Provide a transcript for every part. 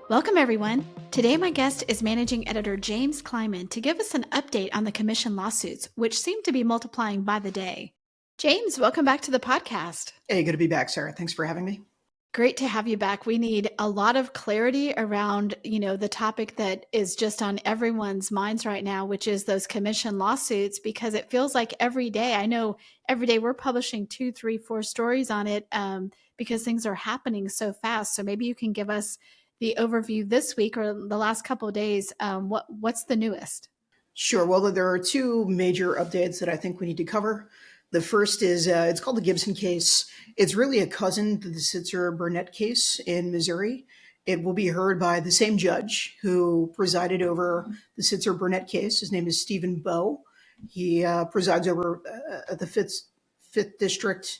Welcome, everyone. Today, my guest is Managing Editor James Kleimann to give us an update on the commission lawsuits, which seem to be multiplying by the day. James, welcome back to the podcast. Hey, good to be back, Sarah. Thanks for having me. Great to have you back. We need a lot of clarity around, the topic that is just on everyone's minds right now, which is those commission lawsuits, because it feels like every day, I know every day we're publishing 2, 3, 4 stories on it because things are happening so fast. So maybe you can give us the overview this week or the last couple of days. What's the newest? Sure. Well, there are two major updates that I think we need to cover. The first is it's called the Gibson case. It's really a cousin to the Sitzer-Burnett case in Missouri. It will be heard by the same judge who presided over the Sitzer-Burnett case. His name is Stephen Bowe. He presides over the Fifth District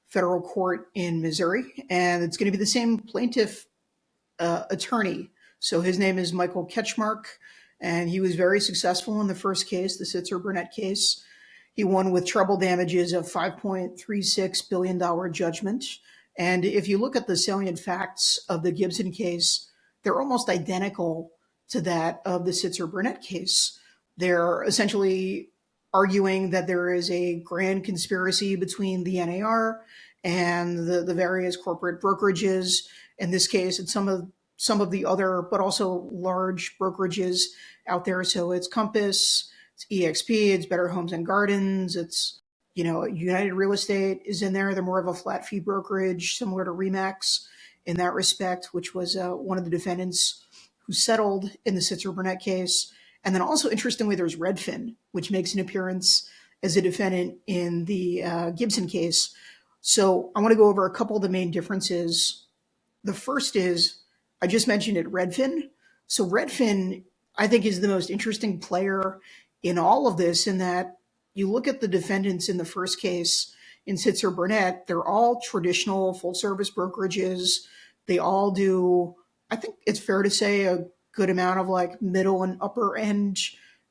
Federal Court in Missouri, and it's going to be the same plaintiff attorney. So his name is Michael Ketchmark, and he was very successful in the first case, the Sitzer-Burnett case. He won with treble damages of $5.36 billion judgment. And if you look at the salient facts of the Gibson case, they're almost identical to that of the Sitzer-Burnett case. They're essentially arguing that there is a grand conspiracy between the NAR and the various corporate brokerages. In this case, it's some of the other, but also large brokerages out there. So it's Compass, it's EXP, it's Better Homes and Gardens, it's, United Real Estate is in there. They're more of a flat fee brokerage, similar to Remax in that respect, which was one of the defendants who settled in the Sitzer-Burnett case. And then also, interestingly, there's Redfin, which makes an appearance as a defendant in the Gibson case. So I want to go over a couple of the main differences. The first is, I just mentioned it, Redfin. So Redfin, I think, is the most interesting player in all of this, in that you look at the defendants in the first case in Sitzer-Burnett, they're all traditional full-service brokerages. They all do, I think it's fair to say, a good amount of like middle and upper end,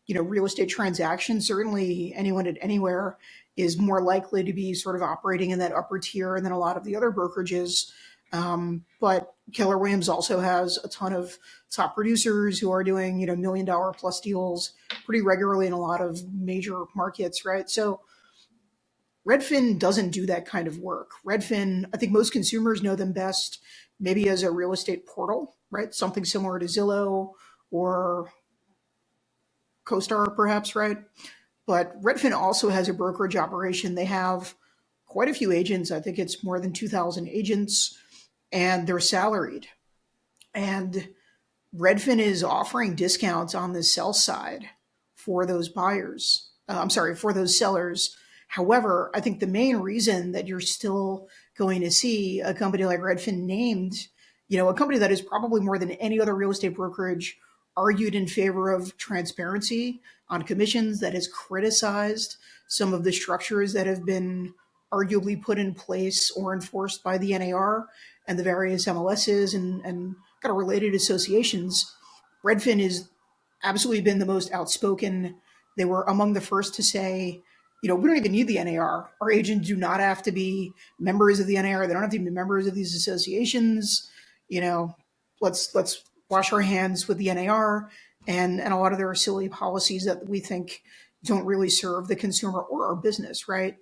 real estate transactions. Certainly anyone at Anywhere is more likely to be sort of operating in that upper tier than a lot of the other brokerages. But Keller Williams also has a ton of top producers who are doing, $1 million plus deals pretty regularly in a lot of major markets, right? So Redfin doesn't do that kind of work. Redfin, I think most consumers know them best maybe as a real estate portal, right? Something similar to Zillow or CoStar, perhaps, right? But Redfin also has a brokerage operation. They have quite a few agents. I think it's more than 2,000 agents, and they're salaried. And Redfin is offering discounts on the sell side for those buyers. For those sellers. However, I think the main reason that you're still going to see a company like Redfin named, a company that is probably more than any other real estate brokerage argued in favor of transparency on commissions, that has criticized some of the structures that have been arguably put in place or enforced by the NAR and the various MLSs and kind of related associations. Redfin has absolutely been the most outspoken. They were among the first to say, we don't even need the NAR. Our agents do not have to be members of the NAR. They don't have to be members of these associations. Let's wash our hands with the NAR and a lot of their silly policies that we think don't really serve the consumer or our business, right?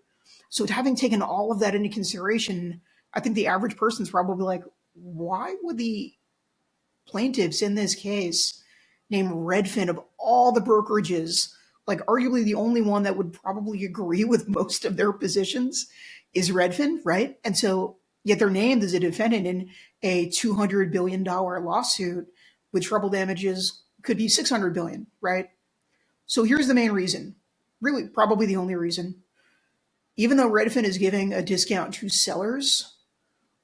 So having taken all of that into consideration, I think the average person's probably like, why would the plaintiffs in this case name Redfin of all the brokerages, like arguably the only one that would probably agree with most of their positions is Redfin, right? And so yet they're named as a defendant in a $200 billion lawsuit with treble damages could be $600 billion, right? So here's the main reason, really probably the only reason. Even though Redfin is giving a discount to sellers,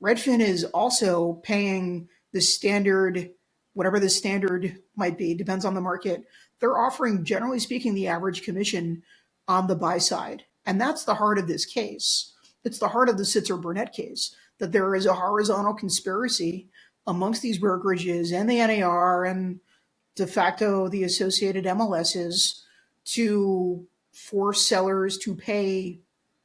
Redfin is also paying the standard, whatever the standard might be, depends on the market. They're offering, generally speaking, the average commission on the buy side. And that's the heart of this case. It's the heart of the Sitzer-Burnett case, that there is a horizontal conspiracy amongst these brokerages and the NAR and de facto the associated MLSs to force sellers to pay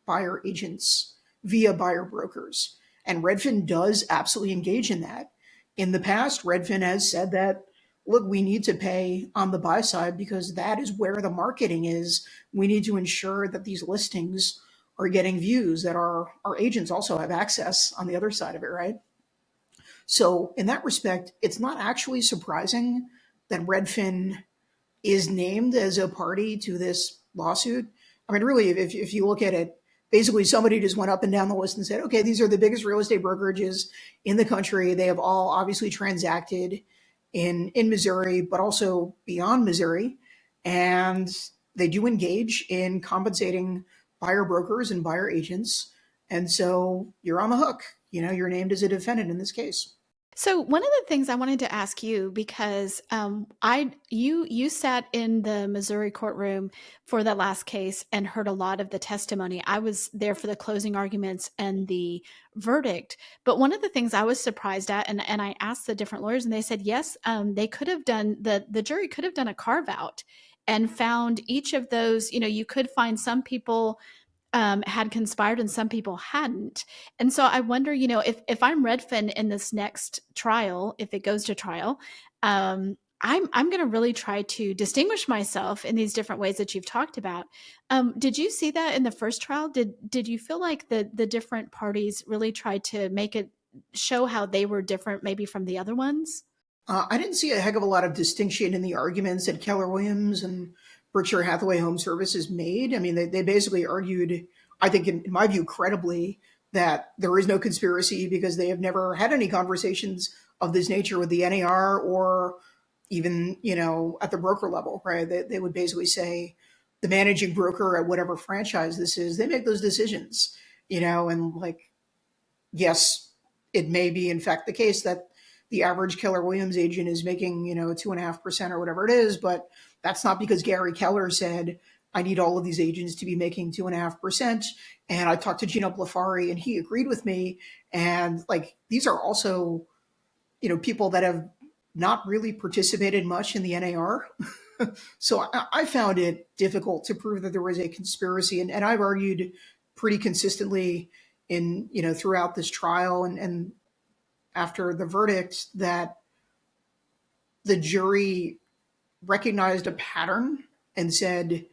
buyer agents via buyer brokers. And Redfin does absolutely engage in that. In the past, Redfin has said that, look, we need to pay on the buy side because that is where the marketing is. We need to ensure that these listings are getting views, that our agents also have access on the other side of it, right? So, in that respect, it's not actually surprising that Redfin is named as a party to this lawsuit. I mean, really, if you look at it, basically somebody just went up and down the list and said, okay, these are the biggest real estate brokerages in the country. They have all obviously transacted in Missouri, but also beyond Missouri. And they do engage in compensating buyer brokers and buyer agents. And so you're on the hook. You know, you're named as a defendant in this case. So one of the things I wanted to ask you, because you sat in the Missouri courtroom for the last case and heard a lot of the testimony. I was there for the closing arguments and the verdict. But one of the things I was surprised at, and I asked the different lawyers, and they said yes, they could have done the jury could have done a carve out and found each of those. You know, you could find some people had conspired and some people hadn't. And so I wonder, you know, if I'm Redfin in this next trial, if it goes to trial, I'm going to really try to distinguish myself in these different ways that you've talked about. Did you see that in the first trial? Did you feel like the different parties really tried to make it show how they were different, maybe from the other ones? I didn't see a heck of a lot of distinction in the arguments that Keller Williams and Berkshire Hathaway Home Services made. I mean, they basically argued, I think, in my view, credibly, that there is no conspiracy because they have never had any conversations of this nature with the NAR or even, you know, at the broker level, right? They would basically say the managing broker at whatever franchise this is, they make those decisions, you know, and like, yes, it may be in fact the case that the average Keller Williams agent is making, you know, 2.5% or whatever it is, but that's not because Gary Keller said, I need all of these agents to be making 2.5%. And I talked to Gino Blafari and he agreed with me. And like, these are also, you know, people that have not really participated much in the NAR. So I found it difficult to prove that there was a conspiracy. And I've argued pretty consistently in, you know, throughout this trial and after the verdict that the jury recognized a pattern and said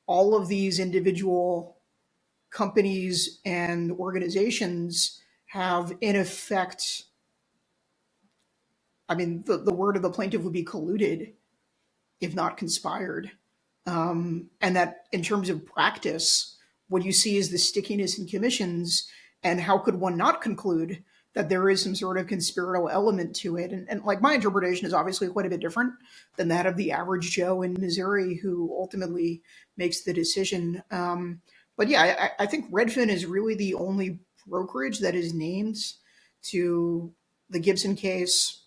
all of these individual companies and organizations have in effect, I mean, the word of the plaintiff would be colluded, if not conspired. And that in terms of practice, what you see is the stickiness in commissions. And how could one not conclude that there is some sort of conspiratorial element to it? And like my interpretation is obviously quite a bit different than that of the average Joe in Missouri who ultimately makes the decision. But yeah, I think Redfin is really the only brokerage that is named to the Gibson case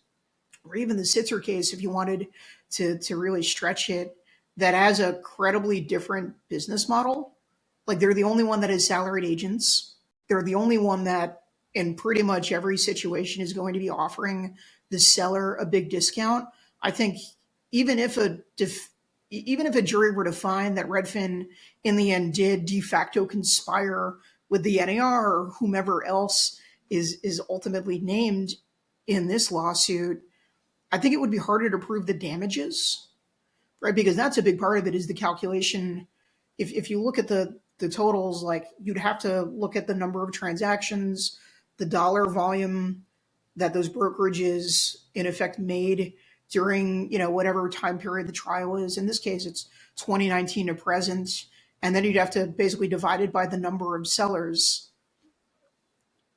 or even the Sitzer case, if you wanted to really stretch it, that has a credibly different business model. Like they're the only one that has salaried agents. They're the only one that in pretty much every situation is going to be offering the seller a big discount. I think even if even if a jury were to find that Redfin in the end did de facto conspire with the NAR or whomever else is ultimately named in this lawsuit, I think it would be harder to prove the damages, right? Because that's a big part of it is the calculation. If you look at the totals, like you'd have to look at the number of transactions, the dollar volume that those brokerages in effect made during, you know, whatever time period the trial is. In this case, it's 2019 to present. And then you'd have to basically divide it by the number of sellers.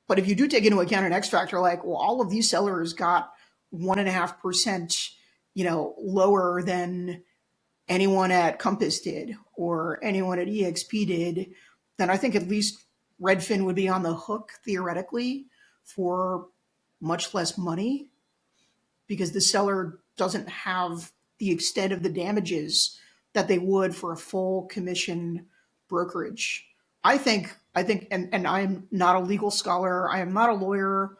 But if you do take into account an X factor, like, well, all of these sellers got 1.5%, you know, lower than anyone at Compass did or anyone at EXP did, then I think at least Redfin would be on the hook theoretically for much less money because the seller doesn't have the extent of the damages that they would for a full commission brokerage. And I'm not a legal scholar. I am not a lawyer.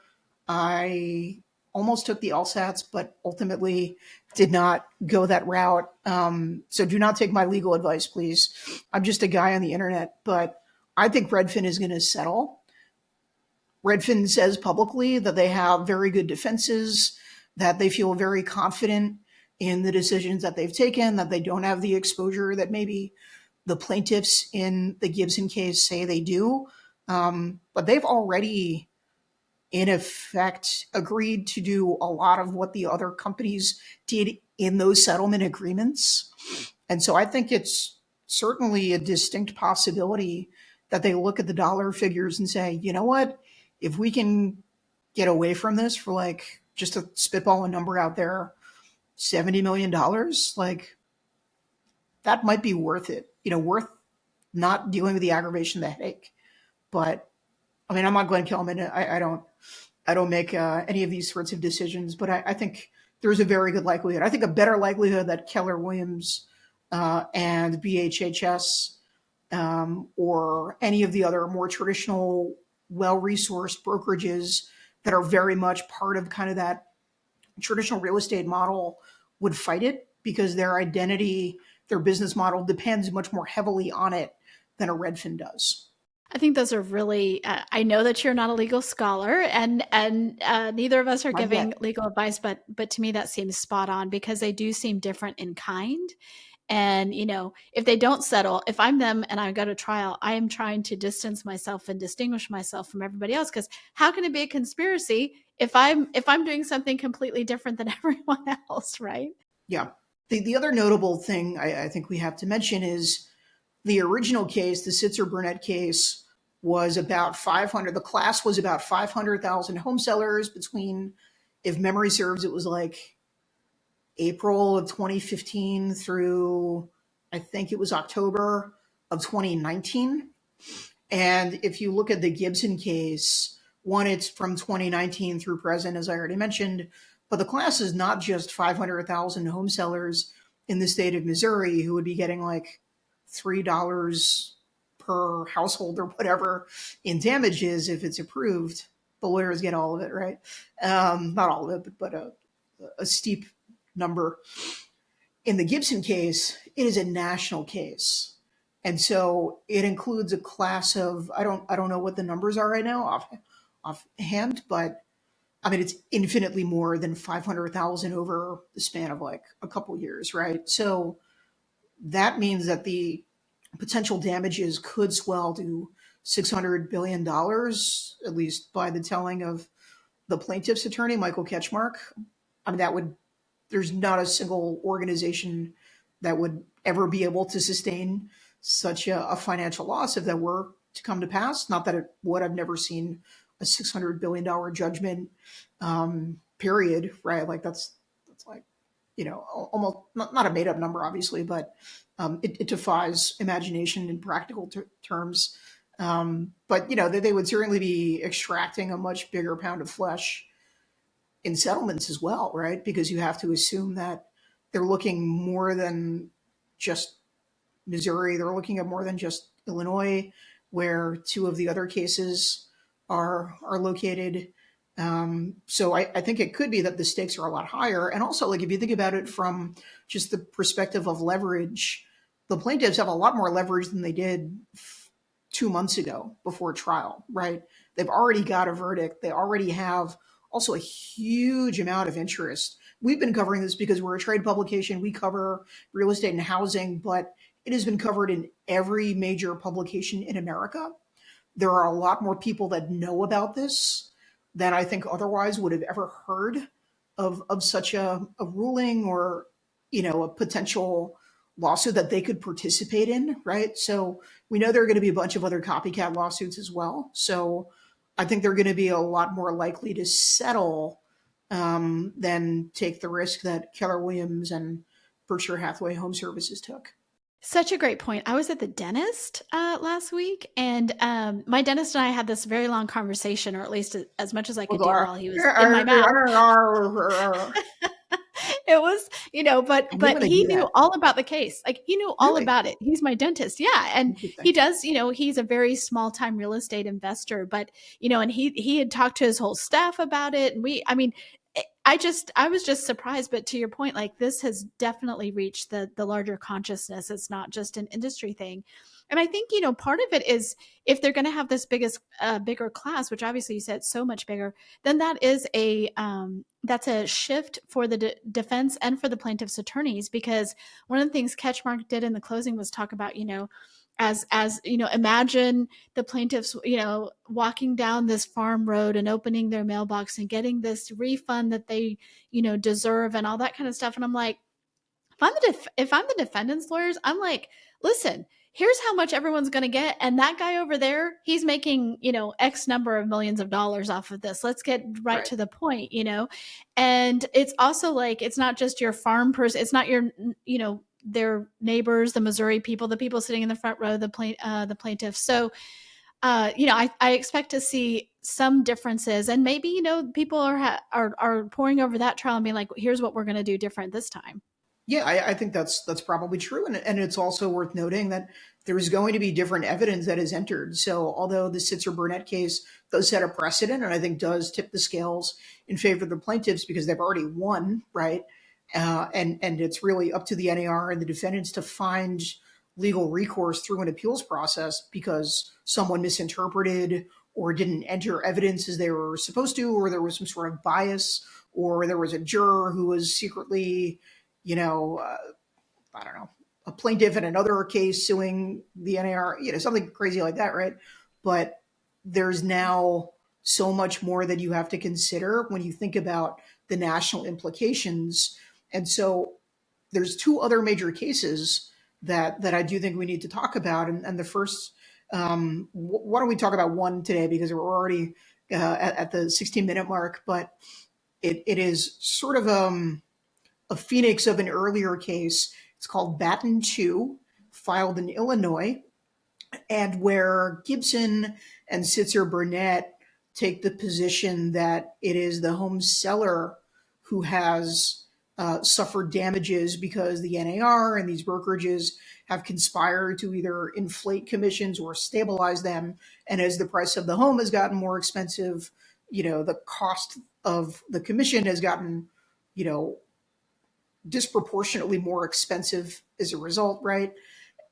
I almost took the LSATs, but ultimately did not go that route. So do not take my legal advice, please. I'm just a guy on the internet, but I think Redfin is going to settle. Redfin says publicly that they have very good defenses. that they feel very confident in the decisions that they've taken, that they don't have the exposure that maybe the plaintiffs in the Gibson case say they do. But they've already, in effect, agreed to do a lot of what the other companies did in those settlement agreements. And so I think it's certainly a distinct possibility that they look at the dollar figures and say, you know what, if we can get away from this for, like, just to spitball a number out there, $70 million, like, that might be worth it, worth not dealing with the aggravation, the headache. But I mean, I'm not Glenn Kelman. I don't make any of these sorts of decisions, but I think there's a very good likelihood. I think a better likelihood that Keller Williams and BHHS or any of the other more traditional, well-resourced brokerages that are very much part of kind of that traditional real estate model would fight it, because their identity, their business model depends much more heavily on it than a Redfin does. I think those are really, I know that you're not a legal scholar, and neither of us are Not giving yet. legal advice, but to me that seems spot on, because they do seem different in kind. And, if they don't settle, if I'm them and I go to trial, I am trying to distance myself and distinguish myself from everybody else, because how can it be a conspiracy if I'm doing something completely different than everyone else, right? Yeah. The other notable thing I think we have to mention is the original case, the Sitzer Burnett case, was about 500. The class was about 500,000 home sellers between, if memory serves, it was like April of 2015 through, I think it was October of 2019. And if you look at the Gibson case, one, it's from 2019 through present, as I already mentioned, but the class is not just 500,000 home sellers in the state of Missouri who would be getting like $3 per household or whatever in damages if it's approved. The lawyers get all of it, right? Not all of it, but a steep number. In the Gibson case, it is a national case. And so it includes a class of, I don't know what the numbers are right now offhand, but I mean, it's infinitely more than 500,000 over the span of like a couple years, right? So that means that the potential damages could swell to $600 billion, at least by the telling of the plaintiff's attorney, Michael Ketchmark. I mean, there's not a single organization that would ever be able to sustain such a financial loss if that were to come to pass. Not that it would. I've never seen a $600 billion judgment, period, right? Like that's like, almost not a made up number, obviously, but it defies imagination in practical terms. But they would certainly be extracting a much bigger pound of flesh in settlements as well, right? Because you have to assume that they're looking more than just Missouri. They're looking at more than just Illinois, where two of the other cases are located. So I think it could be that the stakes are a lot higher. And also, like, if you think about it from just the perspective of leverage, the plaintiffs have a lot more leverage than they did 2 months ago before trial, right? They've already got a verdict. They already have also a huge amount of interest. We've been covering this because we're a trade publication. We cover real estate and housing, but it has been covered in every major publication in America. There are a lot more people that know about this than I think otherwise would have ever heard of such a ruling, or a potential lawsuit that they could participate in, right? So we know there are going to be a bunch of other copycat lawsuits as well. So I think they're going to be a lot more likely to settle than take the risk that Keller Williams and Berkshire Hathaway Home Services took. Such a great point. I was at the dentist last week, and my dentist and I had this very long conversation, or at least as much as I could do while he was in my mouth. It was, I knew but when they he do knew that. all about the case. Like, he knew all Really? about it. He's my dentist. Yeah. And he Interesting. does, he's a very small time real estate investor, but, and he had talked to his whole staff about it. And I was just surprised. But to your point, like, this has definitely reached the larger consciousness. It's not just an industry thing. And I think, part of it is if they're going to have this bigger class, which obviously you said so much bigger, then that's a shift for the defense and for the plaintiff's attorneys, because one of the things Catchmark did in the closing was talk about, imagine the plaintiffs, walking down this farm road and opening their mailbox and getting this refund that they, deserve and all that kind of stuff. And I'm like, if I'm the defendant's lawyers, I'm like, listen, here's how much everyone's going to get, and that guy over there, he's making X number of millions of dollars off of this. Let's get right Right. to the point, And it's also like, it's not just your farm person, it's not your their neighbors, the Missouri people, the people sitting in the front row, the plaintiffs. So I expect to see some differences, and maybe people are pouring over that trial and being like, here's what we're going to do different this time. Yeah, I think that's probably true, and it's also worth noting that there is going to be different evidence that is entered. So, although the Sitzer Burnett case does set a precedent, and I think does tip the scales in favor of the plaintiffs because they've already won, right? And it's really up to the NAR and the defendants to find legal recourse through an appeals process because someone misinterpreted or didn't enter evidence as they were supposed to, or there was some sort of bias, or there was a juror who was secretly I don't know, a plaintiff in another case suing the NAR, something crazy like that, right? But there's now so much more that you have to consider when you think about the national implications. And so there's two other major cases that I do think we need to talk about. And the first, why don't we talk about one today because we're already at the 16-minute mark, but it is sort of a phoenix of an earlier case. It's called Batton 2, filed in Illinois, and where Gibson and Sitzer Burnett take the position that it is the home seller who has suffered damages because the NAR and these brokerages have conspired to either inflate commissions or stabilize them. And as the price of the home has gotten more expensive, the cost of the commission has gotten, you know, disproportionately more expensive as a result, right?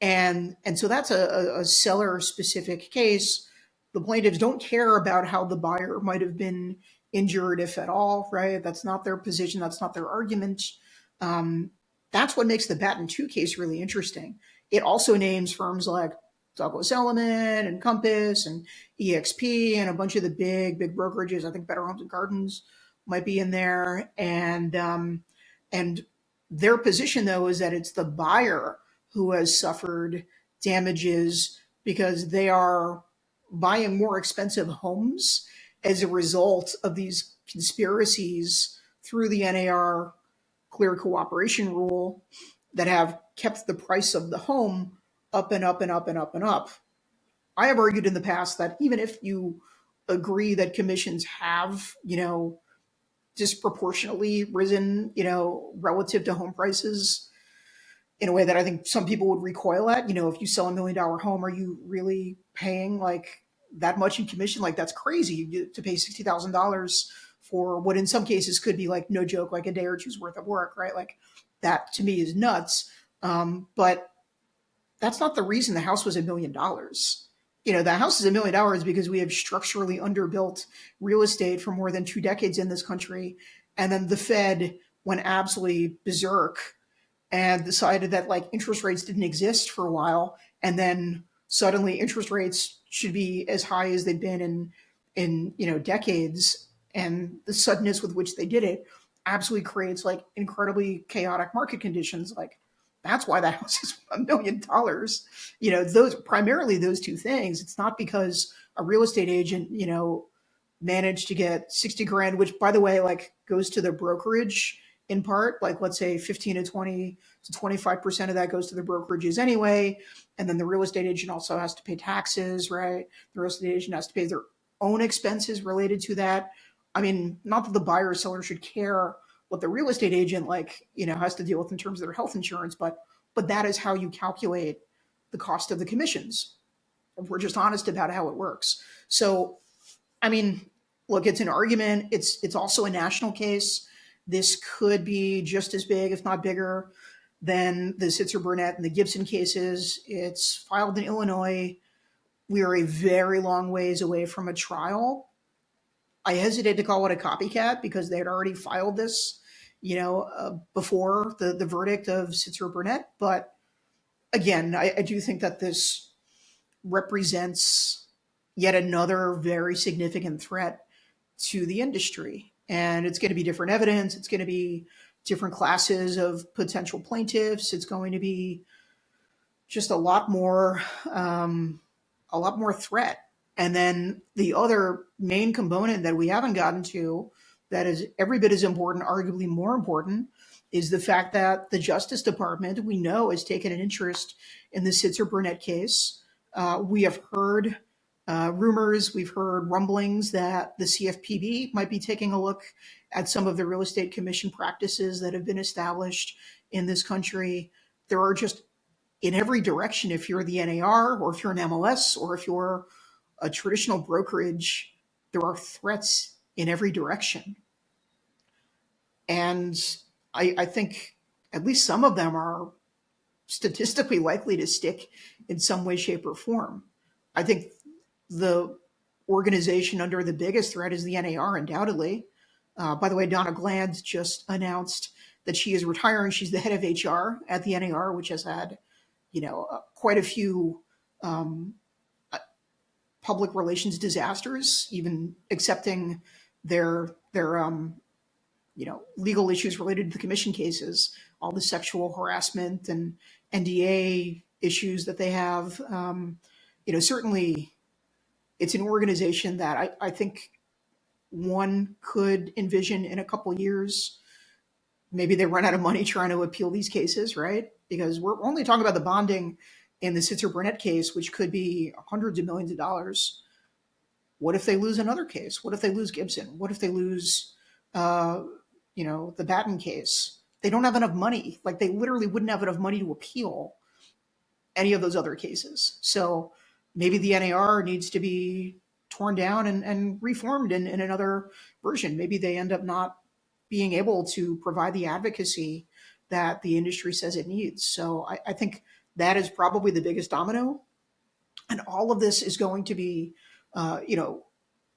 And so that's a seller specific case. The plaintiffs don't care about how the buyer might have been injured, if at all, right? That's not their position. That's not their argument. Um, that's what makes the Batten 2 case really interesting. It also names firms like Douglas Elliman and Compass and EXP and a bunch of the big brokerages. I think Better Homes and Gardens might be in there. And their position, though, is that it's the buyer who has suffered damages because they are buying more expensive homes as a result of these conspiracies through the NAR clear cooperation rule that have kept the price of the home up and up and up and up and up. I have argued in the past that even if you agree that commissions have, disproportionately risen, relative to home prices in a way that I think some people would recoil at. If you sell $1 million home, are you really paying like that much in commission? Like that's crazy to pay $60,000 for what in some cases could be like no joke, like a day or two's worth of work, right? Like that to me is nuts. But that's not the reason the house was $1 million. The house is $1 million because we have structurally underbuilt real estate for more than 2 decades in this country. And then the Fed went absolutely berserk and decided that like interest rates didn't exist for a while. And then suddenly interest rates should be as high as they've been in decades. And the suddenness with which they did it absolutely creates like incredibly chaotic market conditions. Like that's why the house is $1 million. Those primarily those two things. It's not because a real estate agent, managed to get 60 grand, which by the way, like goes to the brokerage in part, like let's say 15 to 20 to 25% of that goes to the brokerages anyway. And then the real estate agent also has to pay taxes, right? The real estate agent has to pay their own expenses related to that. I mean, not that the buyer or seller should care what the real estate agent has to deal with in terms of their health insurance, but that is how you calculate the cost of the commissions. If we're just honest about how it works. So, I mean, look, it's an argument. It's also a national case. This could be just as big, if not bigger, than the Sitzer-Burnett and the Gibson cases. It's filed in Illinois. We are a very long ways away from a trial. I hesitate to call it a copycat because they had already filed this, before the verdict of Sitzer-Burnett. But again, I do think that this represents yet another very significant threat to the industry. And it's going to be different evidence. It's going to be different classes of potential plaintiffs. It's going to be just a lot more threat. And then the other main component that we haven't gotten to, that is every bit as important, arguably more important, is the fact that the Justice Department, we know, has taken an interest in the Sitzer-Burnett case. We have heard rumors, we've heard rumblings that the CFPB might be taking a look at some of the real estate commission practices that have been established in this country. There are just, in every direction, if you're the NAR or if you're an MLS or if you're a traditional brokerage, there are threats in every direction. And I think at least some of them are statistically likely to stick in some way, shape, or form. I think the organization under the biggest threat is the NAR, undoubtedly. By the way, Donna Gland just announced that she is retiring. She's the head of HR at the NAR, which has had, quite a few public relations disasters, even accepting their legal issues related to the commission cases, all the sexual harassment and NDA issues that they have. Certainly it's an organization that I think one could envision in a couple years. Maybe they run out of money trying to appeal these cases, right? Because we're only talking about the bonding in the Sitzer-Burnett case, which could be hundreds of millions of dollars. What if they lose another case? What if they lose Gibson? What if they lose, the Batton case? They don't have enough money. Like, they literally wouldn't have enough money to appeal any of those other cases. So maybe the NAR needs to be torn down and reformed in another version. Maybe they end up not being able to provide the advocacy that the industry says it needs. So I think that is probably the biggest domino. And all of this is going to be,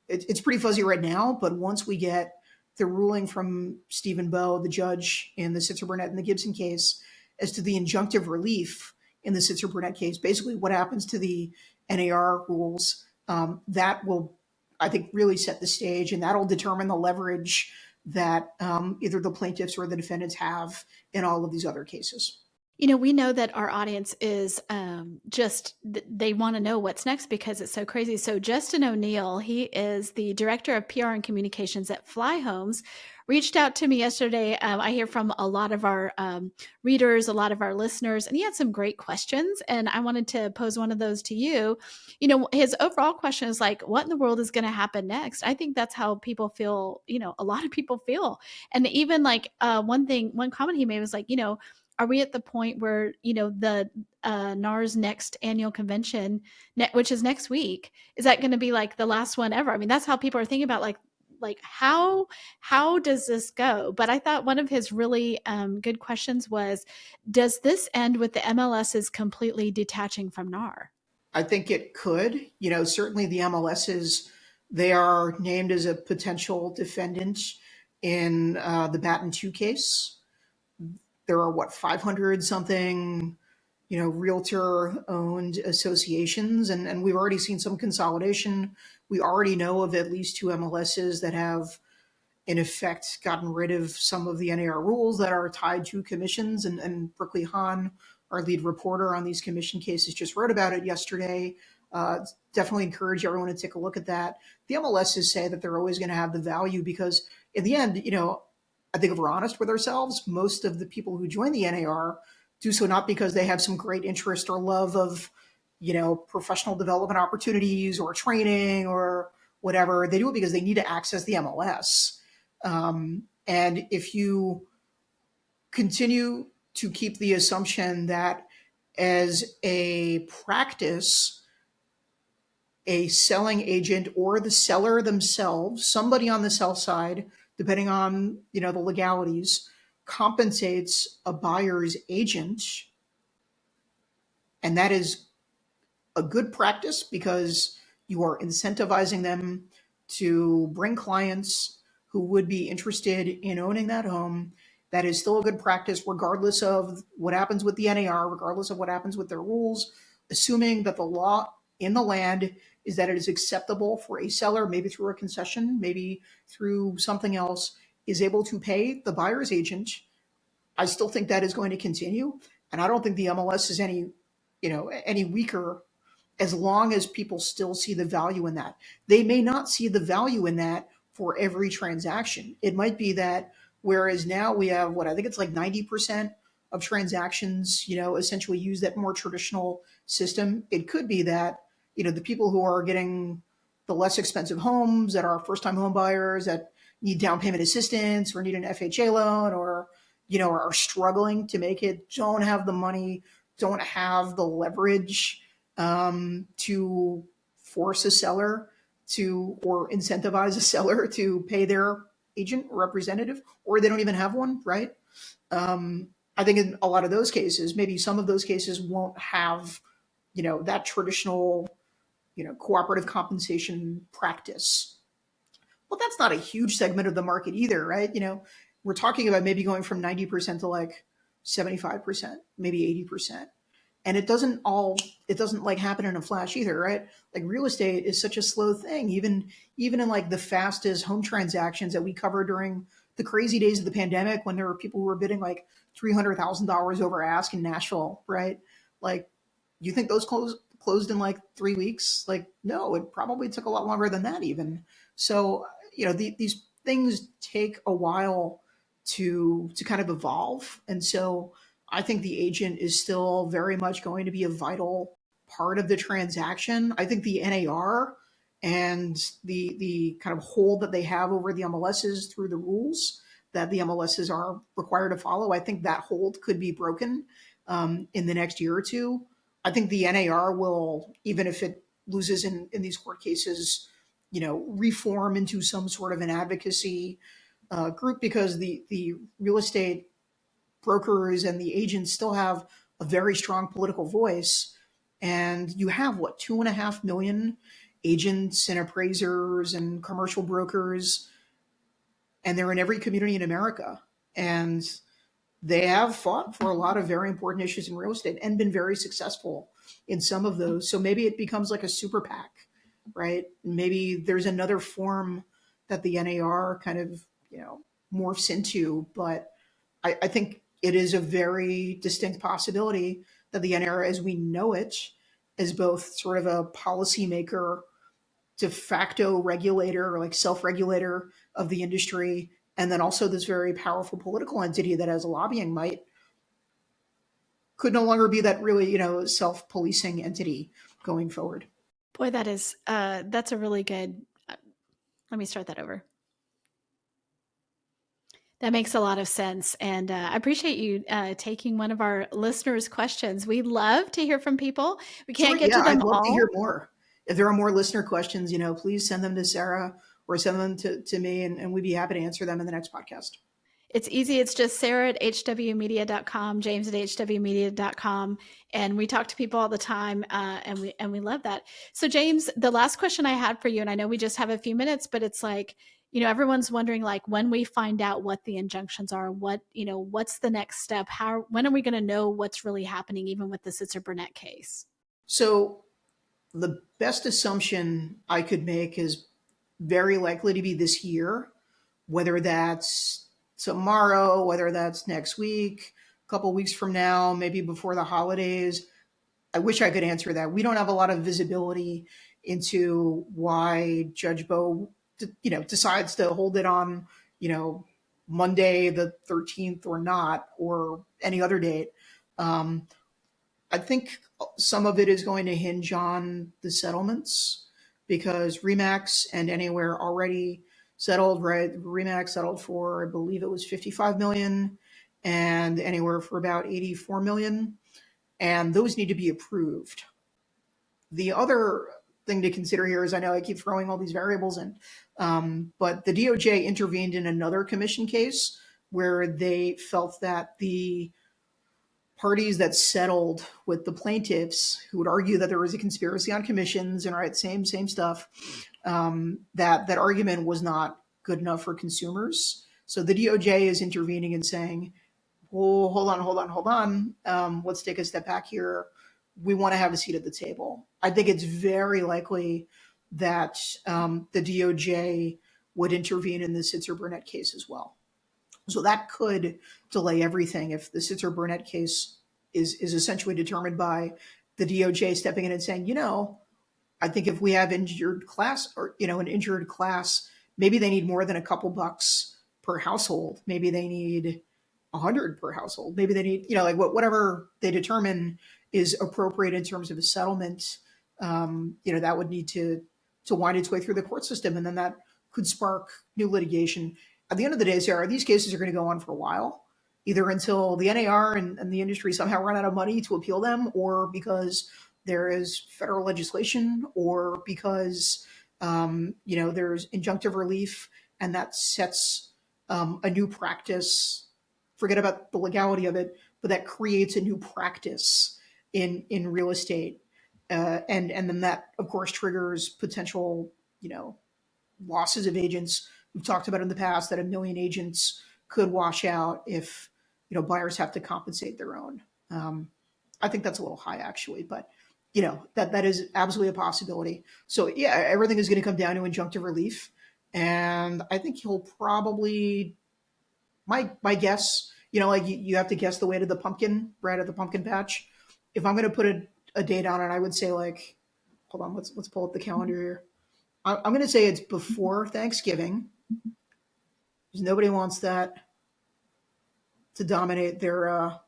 it's pretty fuzzy right now, but once we get the ruling from Stephen Bowe, the judge in the Sitzer-Burnett and the Gibson case, as to the injunctive relief in the Sitzer-Burnett case, basically what happens to the NAR rules, that will, I think, really set the stage, and that'll determine the leverage that either the plaintiffs or the defendants have in all of these other cases. We know that our audience is they want to know what's next because it's so crazy. So Justin O'Neill, he is the director of PR and communications at Fly Homes, reached out to me yesterday. I hear from a lot of our readers, a lot of our listeners, and he had some great questions. And I wanted to pose one of those to you. His overall question is like, what in the world is going to happen next? I think that's how people feel, a lot of people feel. And even like one comment he made was like, are we at the point where, the NAR's next annual convention, which is next week, is that going to be like the last one ever? I mean, that's how people are thinking about like how does this go? But I thought one of his really good questions was, does this end with the MLSs completely detaching from NAR? I think it could. Certainly the MLSs, they are named as a potential defendant in the Batton 2 case. There are 500 something, realtor owned associations. And we've already seen some consolidation. We already know of at least 2 MLSs that have in effect gotten rid of some of the NAR rules that are tied to commissions. And Brookley Hahn, our lead reporter on these commission cases, just wrote about it yesterday. Definitely encourage everyone to take a look at that. The MLSs say that they're always going to have the value because in the end, I think if we're honest with ourselves, most of the people who join the NAR do so not because they have some great interest or love of, professional development opportunities or training or whatever. They do it because they need to access the MLS. And if you continue to keep the assumption that as a practice, a selling agent or the seller themselves, somebody on the sell side, depending on, the legalities, compensates a buyer's agent, and that is a good practice because you are incentivizing them to bring clients who would be interested in owning that home. That is still a good practice, regardless of what happens with the NAR, regardless of what happens with their rules, assuming that the law in the land is that it is acceptable for a seller, maybe through a concession, maybe through something else, is able to pay the buyer's agent. I still think that is going to continue. And I don't think the MLS is any weaker as long as people still see the value in that. They may not see the value in that for every transaction. It might be that whereas now we have what I think it's like 90% of transactions, essentially use that more traditional system. It could be that, the people who are getting the less expensive homes that are first time home buyers that need down payment assistance or need an FHA loan or, are struggling to make it, don't have the money, don't have the leverage to force a seller to or incentivize a seller to pay their agent or representative, or they don't even have one, right? I think in a lot of those cases, maybe some of those cases won't have, that traditional, cooperative compensation practice. Well, that's not a huge segment of the market either, right? We're talking about maybe going from 90% to like 75%, maybe 80%. And it doesn't like happen in a flash either, right? Like real estate is such a slow thing. Even in like the fastest home transactions that we covered during the crazy days of the pandemic when there were people who were bidding like $300,000 over ask in Nashville, right? Like, you think those closed in like 3 weeks? Like, no, it probably took a lot longer than that even. So, these things take a while to kind of evolve. And so I think the agent is still very much going to be a vital part of the transaction. I think the NAR and the kind of hold that they have over the MLSs through the rules that the MLSs are required to follow, I think that hold could be broken in the next year or two. I think the NAR will, even if it loses in these court cases, reform into some sort of an advocacy group because the real estate brokers and the agents still have a very strong political voice. And you have what, 2.5 million agents and appraisers and commercial brokers, and they're in every community in America. And they have fought for a lot of very important issues in real estate and been very successful in some of those. So maybe it becomes like a super PAC, right? Maybe there's another form that the NAR kind of, morphs into. But I think it is a very distinct possibility that the NAR, as we know it, is both sort of a policymaker, de facto regulator, or like self-regulator of the industry, and then also this very powerful political entity that, as a lobbying might, could no longer be that really, self-policing entity going forward. Boy, that's a really good. Let me start that over. That makes a lot of sense. And I appreciate you taking one of our listeners' questions. We love to hear from people. We can't get to them I'd love to all. hear more. If there are more listener questions, please send them to Sarah or send them to me, and we'd be happy to answer them in the next podcast. It's easy. It's just Sarah at hwmedia.com, James at hwmedia.com. And we talk to people all the time, and we love that. So James, the last question I had for you, and I know we just have a few minutes, but it's like, everyone's wondering, like, when we find out what the injunctions are, what's the next step? When are we going to know what's really happening, even with the Sitzer-Burnett case? So the best assumption I could make is very likely to be this year, whether that's tomorrow, whether that's next week, a couple weeks from now, maybe before the holidays. I wish I could answer that. We don't have a lot of visibility into why Judge Bowe, decides to hold it on, Monday the 13th or not, or any other date. I think some of it is going to hinge on the settlements because Remax and Anywhere already settled, right? Remax settled for, I believe it was 55 million, and Anywhere for about 84 million. And those need to be approved. The other thing to consider here is, I know I keep throwing all these variables in, but the DOJ intervened in another commission case where they felt that the parties that settled with the plaintiffs, who would argue that there was a conspiracy on commissions and right, same stuff, that argument was not good enough for consumers. So the DOJ is intervening and saying, "Well, hold on. Let's take a step back here. We want to have a seat at the table." I think it's very likely that the DOJ would intervene in the Sitzer-Burnett case as well. So that could delay everything if the Sitzer-Burnett case is essentially determined by the DOJ stepping in and saying, I think if we have injured class or, an injured class, maybe they need more than a couple bucks per household. Maybe they need 100 per household. Maybe they need, whatever they determine is appropriate in terms of a settlement. That would need to wind its way through the court system. And then that could spark new litigation. At the end of the day, Sarah, these cases are going to go on for a while, either until the NAR and the industry somehow run out of money to appeal them, or because there is federal legislation, or because there's injunctive relief, and that sets a new practice. Forget about the legality of it, but that creates a new practice in real estate, and then that, of course, triggers potential losses of agents. We've talked about in the past that 1 million agents could wash out if buyers have to compensate their own. I think that's a little high, actually, but that is absolutely a possibility. So yeah, everything is going to come down to injunctive relief, and I think he'll probably, my guess, you have to guess the weight of the pumpkin right at the pumpkin patch. If I'm going to put a date on it, I would say, like, hold on, let's pull up the calendar here. I'm going to say it's before Thanksgiving, because nobody wants that to dominate their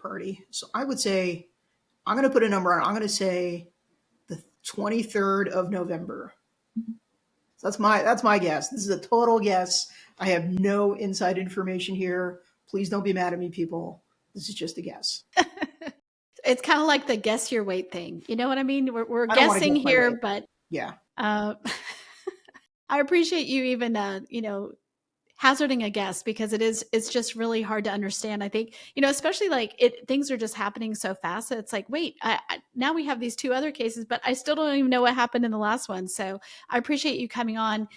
party. So I would say, I'm going to put a number on it. I'm going to say the 23rd of November. So that's my guess. This is a total guess. I have no inside information here. Please don't be mad at me, people. This is just a guess. It's kind of like the guess your weight thing. You know what I mean? We're I don't wanna guessing guess my here, weight. but Yeah. I appreciate you even hazarding a guess, because it's just really hard to understand. I think, especially things are just happening so fast that it's like, wait, now we have these 2 other cases, but I still don't even know what happened in the last one. So I appreciate you coming on,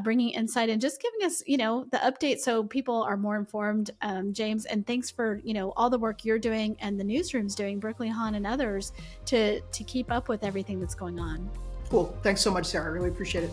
bringing insight and just giving us, the update so people are more informed, James. And thanks for, all the work you're doing and the newsroom's doing, Berkeley Hahn and others, to keep up with everything that's going on. Cool. Thanks so much, Sarah. I really appreciate it.